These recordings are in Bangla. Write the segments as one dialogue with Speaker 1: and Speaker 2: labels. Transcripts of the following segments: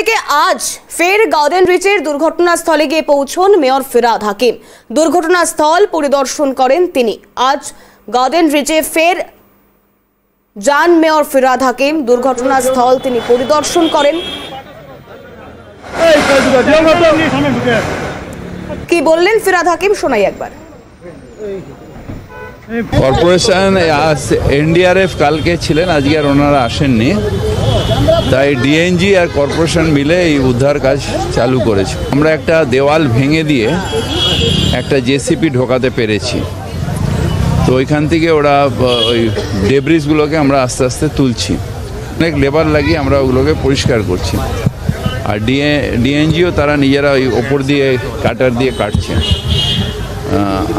Speaker 1: অন্যদিকে আজ ফের গার্ডেন রিচের দুর্ঘটনাস্থলে গিয়ে পৌঁছন মেয়র ফিরহাদ হাকিম। দুর্ঘটনাস্থল পরিদর্শন করেন তিনি। আজ গার্ডেন রিচে ফের যান মেয়র ফিরহাদ হাকিম। দুর্ঘটনাস্থল তিনি পরিদর্শন করেন। কি বললেন ফিরহাদ হাকিম শোনাই একবার।
Speaker 2: কর্পোরেশন এনডিআরএফ কালকে ছিলেন, আজকে আর ওনারা আসেননি, তাই ডিএনজি আর কর্পোরেশন মিলে এই উদ্ধার কাজ চালু করেছে। আমরা একটা দেওয়াল ভেঙে দিয়ে একটা জেসিপি ঢোকাতে পেরেছি, তো ওইখান থেকে ওরা ওই ডেব্রিসগুলোকে আমরা আস্তে আস্তে তুলছি। অনেক লেবার লাগিয়ে আমরা ওগুলোকে পরিষ্কার করছি। আর ডিএনজিও তারা নিজেরা ওই ওপর দিয়ে কাটার দিয়ে কাটছে।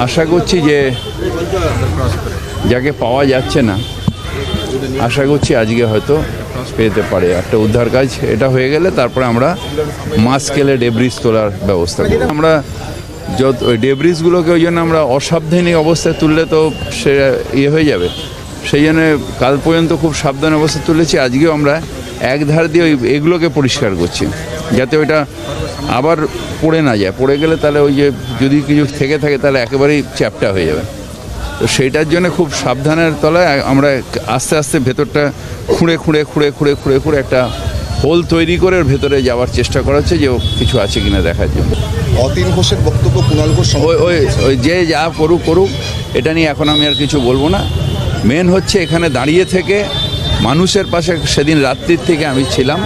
Speaker 2: আশা করছি যে যাকে পাওয়া যাচ্ছে না, আশা করছি আজকে হয়তো পেতে পারে। একটা উদ্ধার কাজ এটা হয়ে গেলে তারপরে আমরা মাস স্কেলে ডেব্রিস তোলার ব্যবস্থা করি। আমরা যত ওই ডেব্রিসগুলোকে ওই জন্য আমরা অসাবধানী অবস্থায় তুললে তো সে হয়ে যাবে, সেই জন্য কাল পর্যন্ত খুব সাবধান অবস্থায় তুলেছি। আজকেও আমরা এক ধার দিয়ে ওই এগুলোকে পরিষ্কার করছি, যাতে ওইটা আবার পড়ে না যায়। পড়ে গেলে তাহলে ওই যে যদি কিছু থেকে থাকে তাহলে একেবারেই চ্যাপটা হয়ে যাবে। তো সেইটার জন্য খুব সাবধানের তলায় আমরা আস্তে আস্তে ভেতরটা খুঁড়ে খুঁড়ে খুঁড়ে খুঁড়ে খুঁড়ে খুঁড়ে একটা হোল তৈরি করে ভেতরে যাওয়ার চেষ্টা করা হচ্ছে, যে কিছু আছে কিনা দেখার জন্য।
Speaker 3: অতীন ঘোষের বক্তব্য কুণাল ঘোষ
Speaker 2: ওই যে যা করুক, এটা নিয়ে এখন আমি আর কিছু বলবো না। মেন হচ্ছে এখানে দাঁড়িয়ে থেকে মানুষের পাশে, সেদিন রাত্রির থেকে আমি ছিলাম,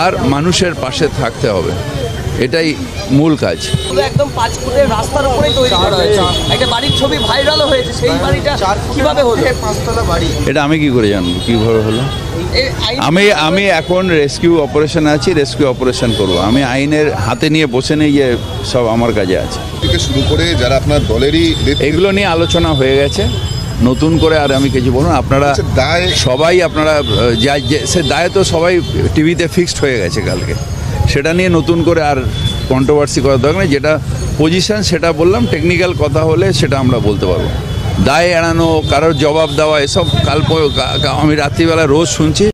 Speaker 2: আর মানুষের পাশে থাকতে হবে, এটাই মূল কাজ।
Speaker 4: একদম 5 ফুটের রাস্তার উপরেই তৈরি করা হয়েছে। একটা বাড়ির ছবি ভাইরালও হয়েছে, সেই বাড়িটা কিভাবে হলো? 5তলা বাড়ি।
Speaker 2: এটা আমি কি করে জানবো কিভাবে হলো? আমি এখন রেস্কিউ অপারেশন আছি, রেস্কিউ অপারেশন করব। আমি আইনের হাতে নিয়ে বসে নেই যে সব আমার কাজে আছে।
Speaker 3: থেকে শুরু করে যারা আপনার দলেরই
Speaker 2: এগুলো নিয়ে আলোচনা হয়ে গেছে, নতুন করে আর আমি কিছু বলুন। আপনারা সবাই আপনারা সে দায় তো সবাই টিভিতে ফিক্সড হয়ে গেছে কালকে, সেটা নিয়ে নতুন করে আর কন্ট্রোভার্সি করার দরকার নেই। যেটা পজিশন সেটা বললাম, টেকনিক্যাল কথা হলে সেটা আমরা বলতে পারবো। দায় এড়ানো, কারোর জবাব দেওয়া, এসব আমি রাত্রিবেলা রোজ শুনছি।